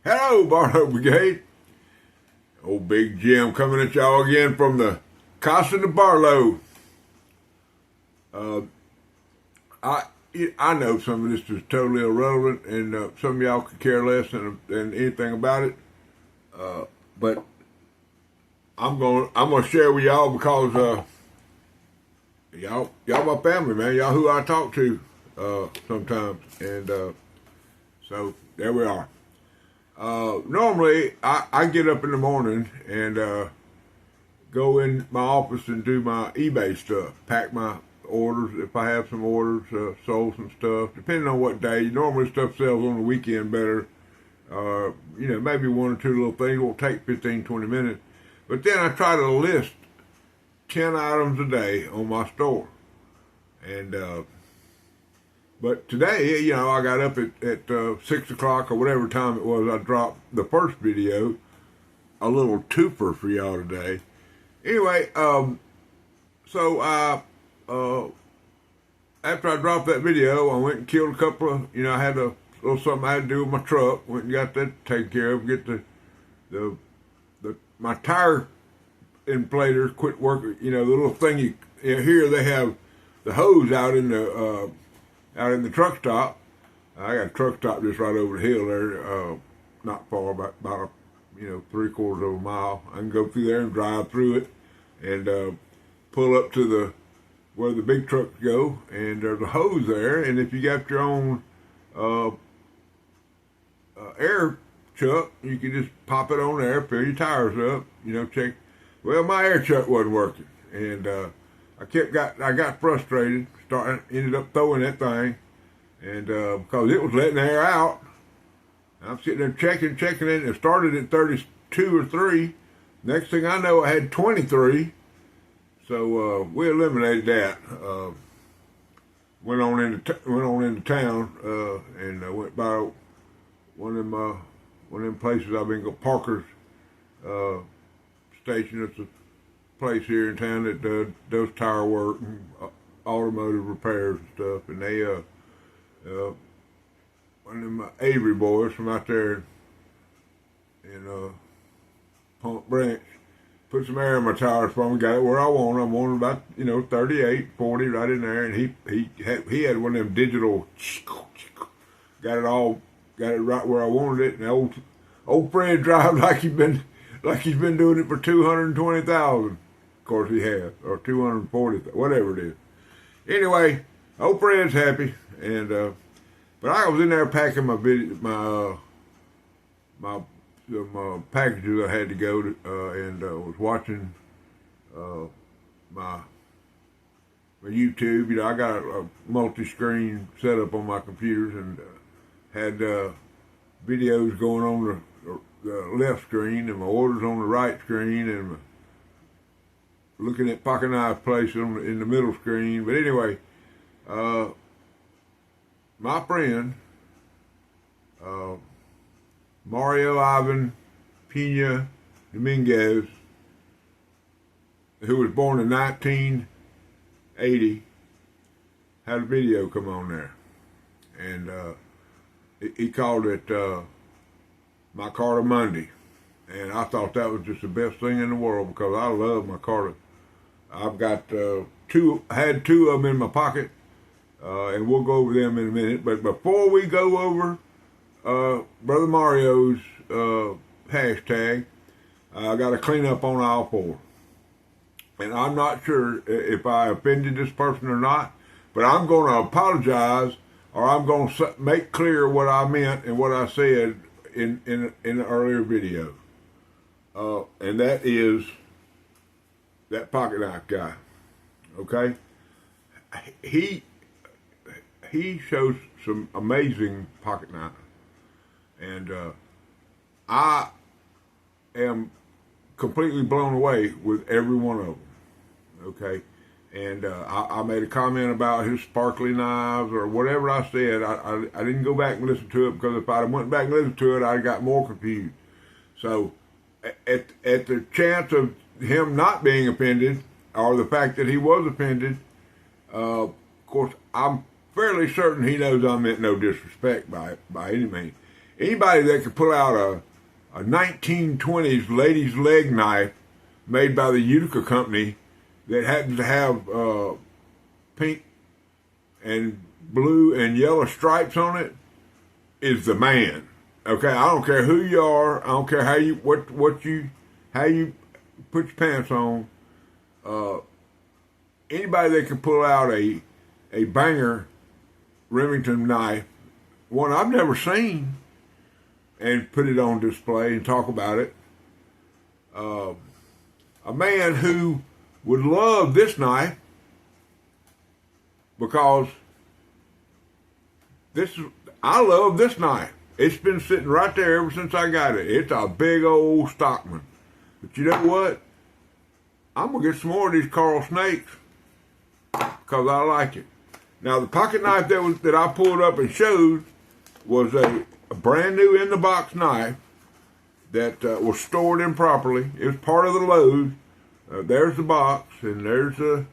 Hello, Barlow Brigade. Old Big Jim coming at y'all again from the Casa de Barlow. I know some of this is totally irrelevant, and some of y'all could care less than anything about it. But I'm gonna share with y'all because y'all my family, man. Y'all who I talk to sometimes, and so there we are. Normally, I get up in the morning and go in my office and do my eBay stuff, pack my orders if I have some orders, sold some stuff, depending on what day. Normally stuff sells on the weekend better. Maybe one or two little things won't take 15, 20 minutes. But then I try to list 10 items a day on my store. And but today, I got up at 6 o'clock or whatever time it was. I dropped the first video, a little twofer for y'all today. Anyway, so after I dropped that video, I went and killed a couple of, I had a little something I had to do with my truck. Went and got that taken care of. Get my tire inflators quit working. The little thing here they have the hose out in the truck stop. I got a truck stop just right over the hill there, not far, about 3/4 of a mile. I can go through there and drive through it, and pull up to where the big trucks go, and there's a hose there. And if you got your own air chuck, you can just pop it on there, fill your tires up, check. Well, my air chuck wasn't working, and I got frustrated, ended up throwing that thing, and because it was letting the air out. I'm sitting there checking it. It started at 32 or 3. Next thing I know, I had 23. So we eliminated that. Went on into town and went by one of them places I've been going. Parker's Station. It's a place here in town that does tire work and automotive repairs and stuff. And they one of them Avery boys from out there in Pump Branch put some air in my tires for me, got it where I want. I'm wanting about 38, 40 right in there, and he had one of them digital, got it right where I wanted it. And old Fred drives like he's been doing it for 220,000. Of course he has, or 240, whatever it is. Anyway, old Fred's happy, and but I was in there packing my some packages I had to go to, and was watching my YouTube. I got a multi-screen setup on my computers, and had videos going on the left screen, and my orders on the right screen, and looking at pocket knife place in the middle screen. But anyway, my friend Mario Ivan Pena Dominguez, who was born in 1980, had a video come on there, and he called it My Carter Monday, and I thought that was just the best thing in the world because I love my Carter. I've got had two of them in my pocket, and we'll go over them in a minute. But before we go over Brother Mario's hashtag, I got to clean up on aisle 4. And I'm not sure if I offended this person or not, but I'm going to apologize, or I'm going to make clear what I meant and what I said in the earlier video. And that is that pocket knife guy. Okay? He shows some amazing pocket knives. And I am completely blown away with every one of them. Okay? And I made a comment about his sparkly knives or whatever I said. I didn't go back and listen to it, because if I went back and listened to it, I got more confused. So at the chance of him not being offended, or the fact that he was offended, of course, I'm fairly certain he knows I meant no disrespect by any means. Anybody that could pull out a 1920s ladies' leg knife made by the Utica Company that happens to have pink and blue and yellow stripes on it is the man. Okay, I don't care who you are. I don't care how you how you put your pants on. Anybody that can pull out a banger Remington knife, one I've never seen, and put it on display and talk about it. A man who would love this knife because I love this knife. It's been sitting right there ever since I got it. It's a big old Stockman. But you know what? I'm going to get some more of these Carl Snakes because I like it. Now, the pocket knife that I pulled up and showed was a brand new in-the-box knife that was stored improperly. It was part of the load. There's the box, and there's the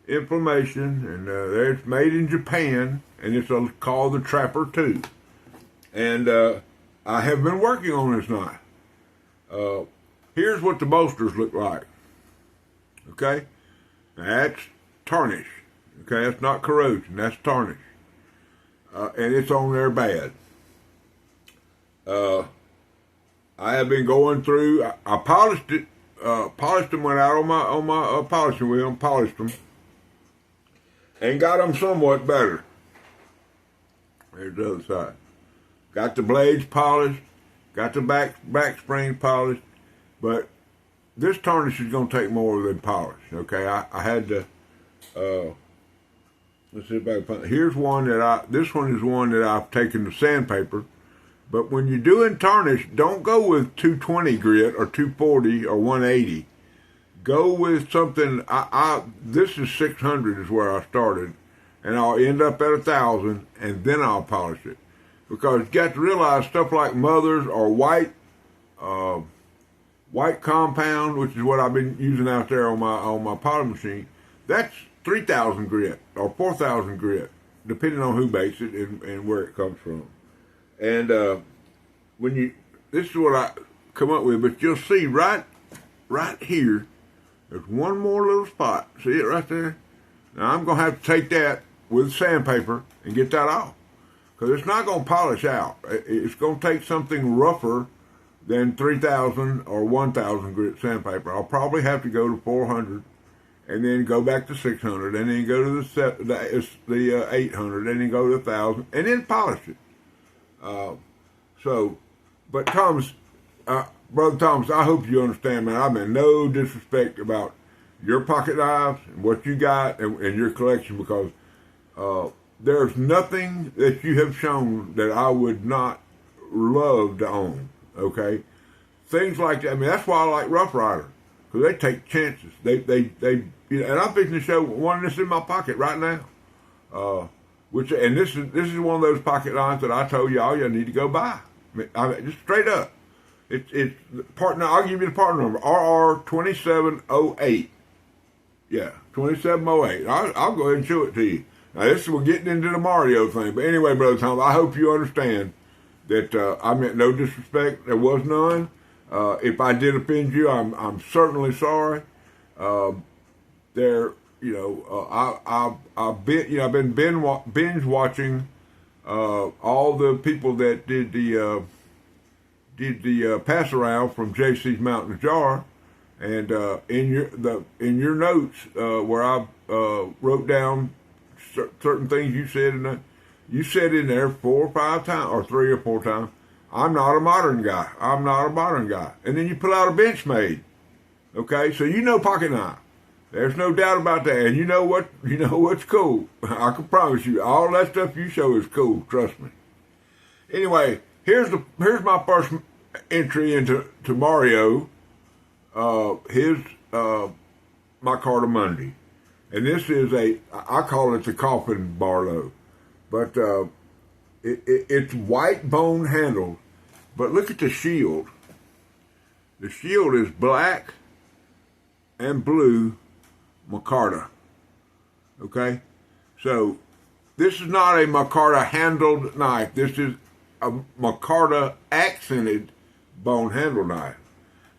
inflammation, and there's made in Japan, and it's called the Trapper 2. And I have been working on this knife. Here's what the bolsters look like. Okay? Now that's tarnish. Okay? That's not corrosion. That's tarnish. And it's on there bad. I have been going through. I polished it. Polished them. Went out on my polishing wheel and polished them, and got them somewhat better. There's the other side. Got the blades polished. Got the back spring polished. But this tarnish is going to take more than polish. Okay, I had to. Let's see if I can find. Here's one that This one is one that I've taken to sandpaper. But when you're doing tarnish, don't go with 220 grit or 240 or 180. Go with something. This is 600 is where I started, and I'll end up at 1,000, and then I'll polish it. Because you got to realize stuff like Mother's or white compound, which is what I've been using out there on my polishing machine. That's 3,000 grit or 4,000 grit, depending on who makes it and where it comes from. And this is what I come up with, but you'll see right here, there's one more little spot. See it right there? Now I'm going to have to take that with sandpaper and get that off, because it's not going to polish out. It's going to take something rougher than 3,000 or 1,000 grit sandpaper. I'll probably have to go to 400 and then go back to 600 and then go to the 800 and then go to 1,000 and then polish it. But Thomas, Brother Thomas, I hope you understand, man. I mean, no disrespect about your pocket knives and what you got and your collection, because there's nothing that you have shown that I would not love to own. Okay, things like that. I mean, that's why I like Rough Rider, because they take chances. They and I'm fixing to show one that's in my pocket right now. And this is one of those pocket knives that I told y'all you need to go buy. I mean, just straight up. It's partner. I'll give you the part number, RR2708. Yeah, 2708. I'll go ahead and show it to you. Now we're getting into the Mario thing, but anyway, Brother Tom, I hope you understand that I meant no disrespect. There was none. If I did offend you, I'm certainly sorry. I've been binge watching all the people that did the pass around from JC's Mountain Jar, and in your notes where I wrote down certain things you said in there 4 or 5 times, or 3 or 4 times. I'm not a modern guy. I'm not a modern guy. And then you pull out a Benchmade. Okay, so you know pocket knife. There's no doubt about that. And you know what's cool. I can promise you, all that stuff you show is cool. Trust me. Anyway, here's my first entry into Mario. His micarta Monday, and this is I call it the coffin Barlow, but it's white bone handle. But look at the shield. The shield is black and blue micarta. Okay, so this is not a micarta handled knife. This is a micarta accented bone handle knife.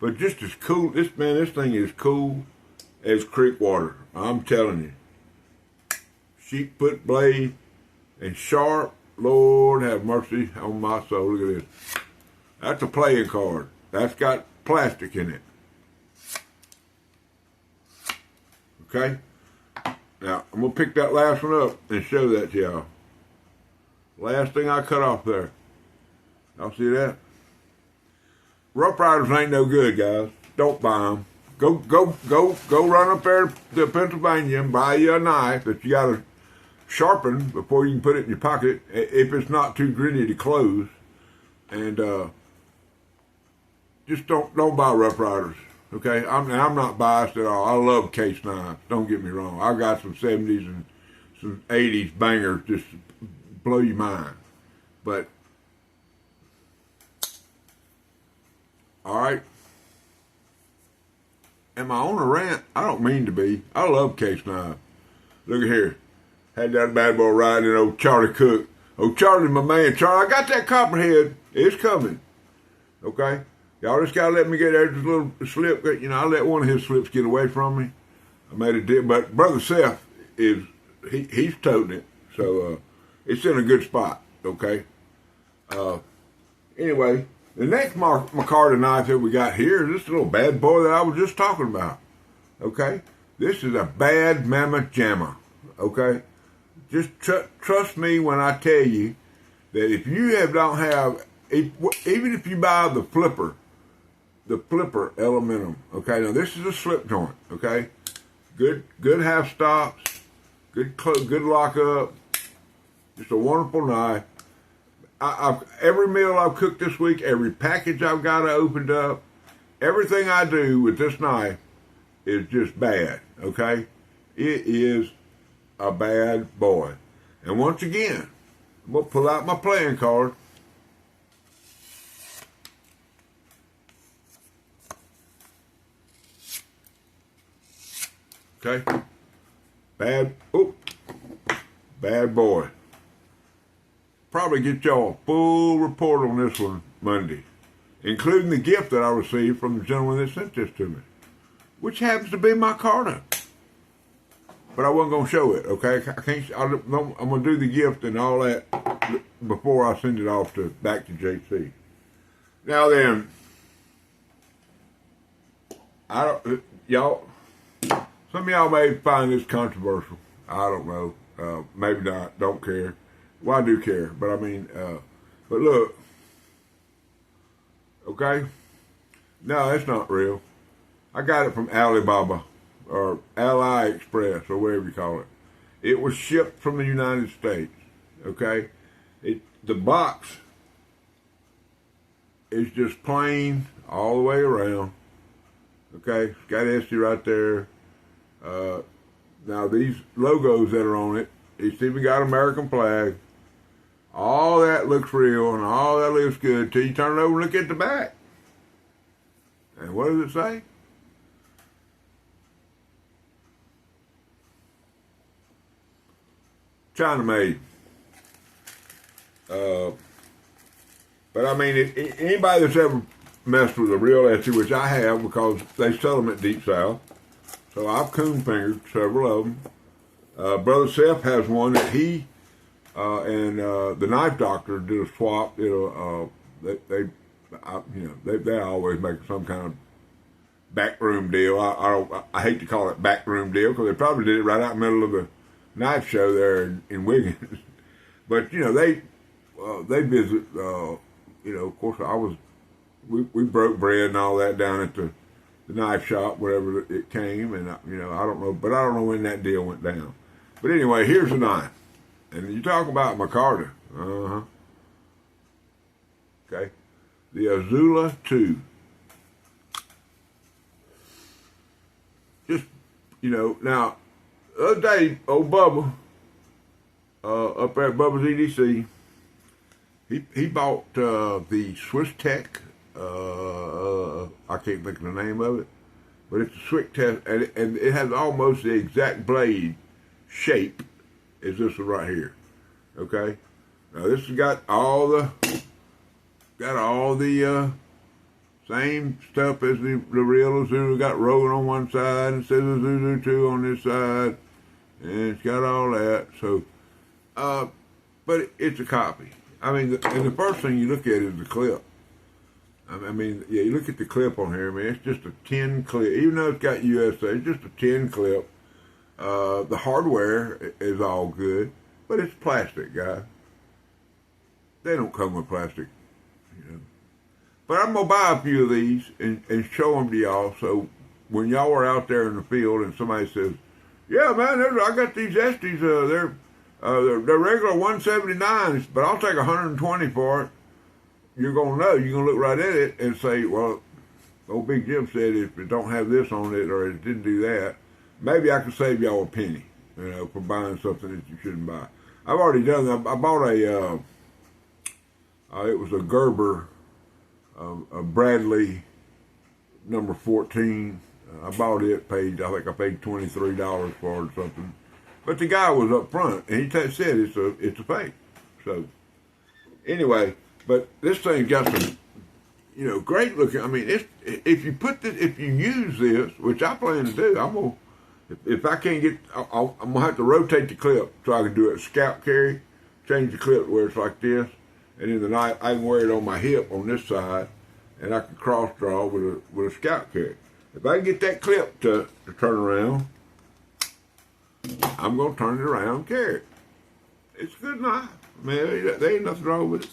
But just as cool, this thing is cool as creek water. I'm telling you. Sheep foot blade and sharp. Lord have mercy on my soul. Look at this. That's a playing card. That's got plastic in it. Okay? Now, I'm going to pick that last one up and show that to y'all. Last thing I cut off there. Y'all see that? Rough Riders ain't no good, guys. Don't buy them. Go run up there to Pennsylvania and buy you a knife that you got to sharpen before you can put it in your pocket if it's not too gritty to close. And just don't buy Rough Riders. Okay, I'm not biased at all. I love case knives. Don't get me wrong. I got some 70s and some 80s bangers just blow your mind. But all right. Am I on a rant? I don't mean to be. I love case knives. Look at here. Had that bad boy riding old Charlie Cook. Oh, Charlie, my man. Charlie, I got that copperhead. It's coming. Okay? Y'all just gotta let me get there. This little slip. You know, I let one of his slips get away from me. I made a deal. But Brother Seth he's toting it. So it's in a good spot. Okay? Anyway, the next micarta knife that we got here is this little bad boy that I was just talking about. Okay? This is a bad mammoth jammer. Okay? Just trust me when I tell you that if you even if you buy the flipper Elementum, okay, now this is a slip joint, okay, good half stops, good lock up, just a wonderful knife. Every meal I've cooked this week, every package I've got opened up, everything I do with this knife is just bad, okay? It is a bad boy. And once again, I'm going to pull out my playing card. Okay? Bad boy. Probably get y'all a full report on this one Monday, including the gift that I received from the gentleman that sent this to me, which happens to be my Carter. But I wasn't going to show it, okay? I'm going to do the gift and all that before I send it off back to JC. Now then, some of y'all may find this controversial. I don't know. Maybe not. Don't care. Well, I do care. But I mean, but look. Okay? No, it's not real. I got it from Alibaba or AliExpress or whatever you call it. It was shipped from the United States. Okay? The box is just plain all the way around. Okay? It's got Esty right there. Now these logos that are on it, it's even got American flag. All that looks real and all that looks good till you turn it over and look at the back. And what does it say? China made. But I mean, anybody that's ever messed with a real Esty, which I have because they sell them at Deep South, so I've coon fingered several of them. Brother Seth has one that he and the knife doctor did a swap. They always make some kind of backroom deal. I hate to call it backroom deal because they probably did it right out in the middle of the knife show there in Wiggins. But they visit. Of course, we broke bread and all that down at the knife shop, wherever it came, and I don't know, but I don't know when that deal went down. But anyway, here's the knife, and you talk about micarta, okay, the Azula 2. Just now, the other day, old Bubba, up at Bubba's EDC, he bought the Swiss Tech. I can't think of the name of it, but it's a Swiss Tech, and it has almost the exact blade shape as this one right here. Okay, now this has got all the got all the same stuff as the real Isuzu. Got Rogan on one side and says Isuzu 2 on this side, and it's got all that. So, but it's a copy. I mean, and the first thing you look at is the clip. I mean, yeah, you look at the clip on here, man, it's just a tin clip. Even though it's got USA, it's just a tin clip. The hardware is all good, but it's plastic, guys. They don't come with plastic, you know. But I'm going to buy a few of these and show them to y'all, so when y'all are out there in the field and somebody says, yeah, man, I got these Estes, they're regular 179s, but I'll take 120 for it. You're going to know. You're going to look right at it and say, well, old Big Jim said if it don't have this on it or it didn't do that, maybe I could save y'all a penny, you know, for buying something that you shouldn't buy. I've already done that. I bought a, it was a Gerber, a Bradley number 14. I bought it, I think I paid $23 for it or something. But the guy was up front, and he said it's a fake. So, anyway, but this thing's got some, you know, great looking. I mean, if you use this, which I plan to do, if I can't get, I'm gonna have to rotate the clip so I can do it scalp carry, change the clip where it's like this, and in the night I can wear it on my hip on this side, and I can cross draw with a scalp carry. If I can get that clip to turn around, I'm gonna turn it around and carry it. It's a good knife. I mean, there ain't nothing wrong with it.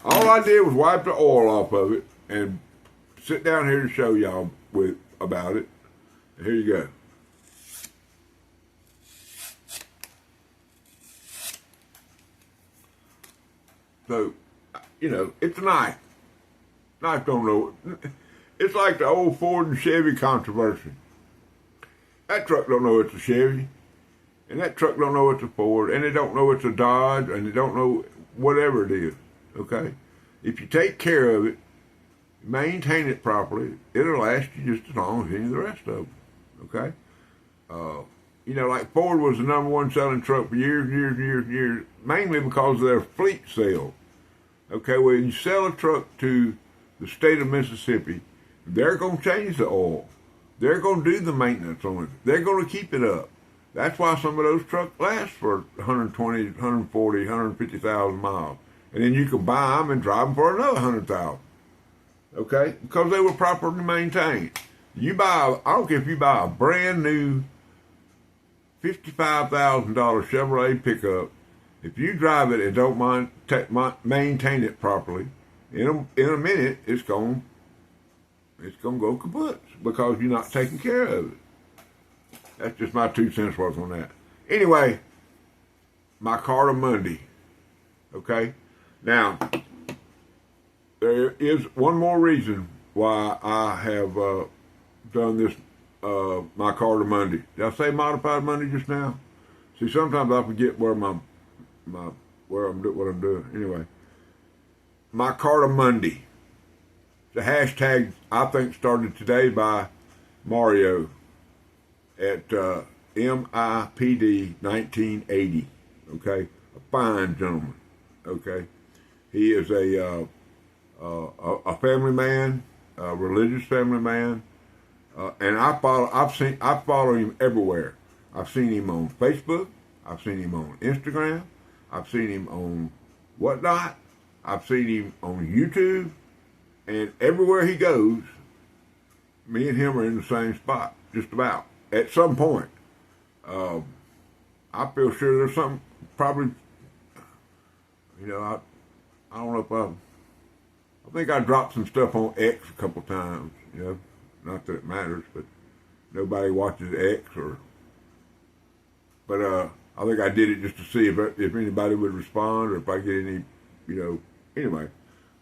All I did was wipe the oil off of it and sit down here to show y'all about it. And here you go. So, you know, it's a knife. Knife don't know it. It's like the old Ford and Chevy controversy. That truck don't know it's a Chevy, and that truck don't know it's a Ford, and they don't know it's a Dodge, and they don't know whatever it is. Okay, if you take care of it, maintain it properly, it'll last you just as long as any of the rest of them. Okay, you know, like Ford was the #1 selling truck for years, mainly because of their fleet sale. Okay, when you sell a truck to the state of Mississippi, they're going to change the oil. They're going to do the maintenance on it. They're going to keep it up. That's why some of those trucks last for 120, 140, 150,000 miles. And then you can buy them and drive them for another 100,000. Okay? Because they were properly maintained. I don't care if you buy a brand new $55,000 Chevrolet pickup, if you drive it and don't maintain it properly, in a minute it's going to go kaput because you're not taking care of it. That's just my 2 cents worth on that. Anyway, my Carter Monday. Okay? Now, there is one more reason why I have done this, my Carter Monday. Did I say Modified Monday just now? See, sometimes I forget what I'm doing. Anyway, my Carter Monday. The hashtag, I think, started today by Mario at MIPD 1980. Okay, a fine gentleman. Okay, he is a family man, a religious family man, and I follow him everywhere. I've seen him on Facebook. I've seen him on Instagram. I've seen him on whatnot. I've seen him on YouTube. And everywhere he goes, me and him are in the same spot, just about, at some point. I feel sure there's something, probably, you know, I don't know if I think I dropped some stuff on X a couple times, you know, not that it matters, but nobody watches X but I think I did it just to see if anybody would respond or if I get any, you know, anyway,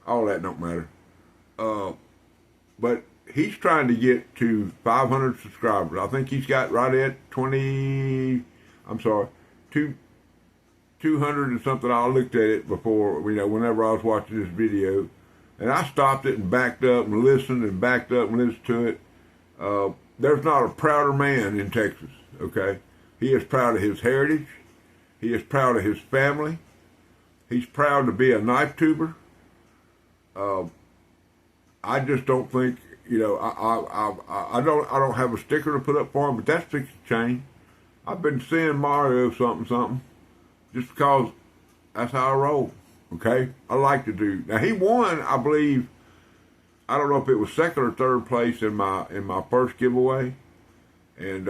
all that don't matter. But he's trying to get to 500 subscribers. I think he's got right at 200 and something. I looked at it before, you know, whenever I was watching this video, and I stopped it and backed up and listened and backed up and listened to it. There's not a prouder man in Texas, okay? He is proud of his heritage. He is proud of his family. He's proud to be a knife tuber. uh, I just don't think, you know, I don't have a sticker to put up for him, but that's fixed to change. I've been seeing Mario something something just because that's how I roll. Okay, I like to do. Now he won, I believe. I don't know if it was second or third place in my first giveaway, and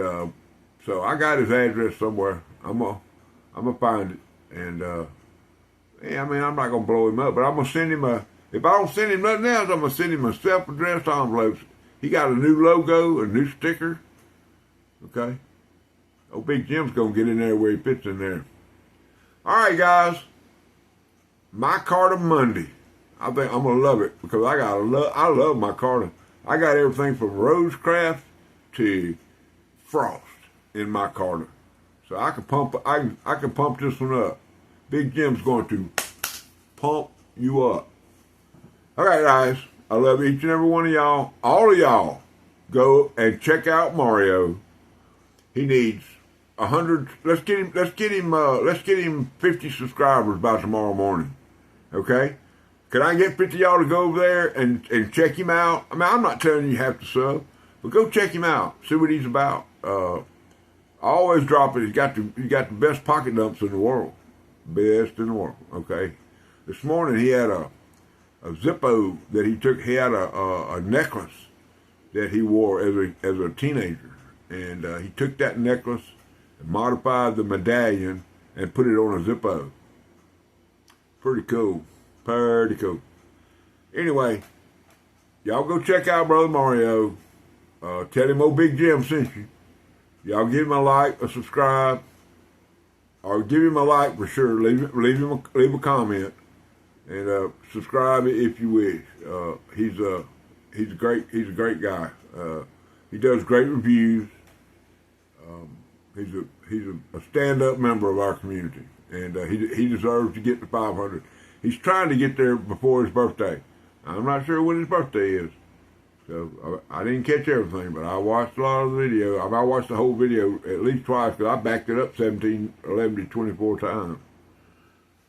so I got his address somewhere. I'm gonna find it, and yeah, I mean I'm not gonna blow him up, but I'm gonna send him a. If I don't send him nothing else, I'm gonna send him a self-addressed envelope. He got a new logo, a new sticker. Okay, old Big Jim's gonna get in there where he fits in there. All right, guys. My Carter Monday. I think I'm gonna love it because I love my Carter. I got everything from Rosecraft to Frost in my Carter, so I can pump this one up. Big Jim's going to pump you up. All right, guys. I love each and every one of y'all. All of y'all, go and check out Mario. He needs 100. Let's get him 50 subscribers by tomorrow morning. Okay? Can I get 50 of y'all to go over there and check him out? I mean, I'm not telling you have to sub, but go check him out. See what he's about. I always drop it. He's got the best pocket dumps in the world. Best in the world. Okay? This morning he had a Zippo that he took. He had a necklace that he wore as a teenager. And he took that necklace and modified the medallion and put it on a Zippo. Pretty cool. Pretty cool. Anyway, y'all go check out Brother Mario. Tell him old Big Jim sent you. Y'all give him a like, a subscribe, or give him a like for sure. Leave a comment, and subscribe if you wish. He's a great guy. He does great reviews. He's a stand-up member of our community, and he deserves to get to 500. He's trying to get there before his birthday. I'm not sure when his birthday is, so I didn't catch everything, but I watched a lot of the video. I watched the whole video at least twice because I backed it up 17, 11 to 24 times.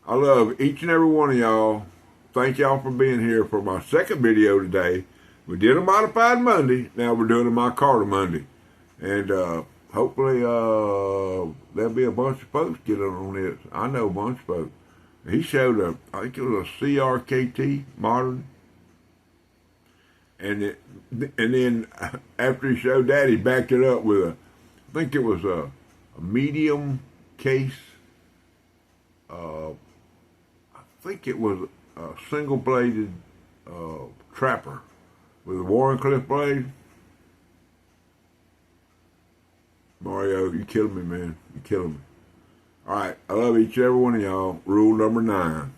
I love each and every one of y'all. Thank y'all for being here for my second video today. We did a modified Monday. Now we're doing a My Carter Monday, and hopefully there'll be a bunch of folks get on this. I know a bunch of folks. He showed I think it was a CRKT modern, and then after he showed that, he backed it up with I think it was a medium case. I think it was a single bladed trapper with a Warrenclyffe blade. Mario, you killing me, man. You killing me. All right, I love each and every one of y'all. Rule number 9.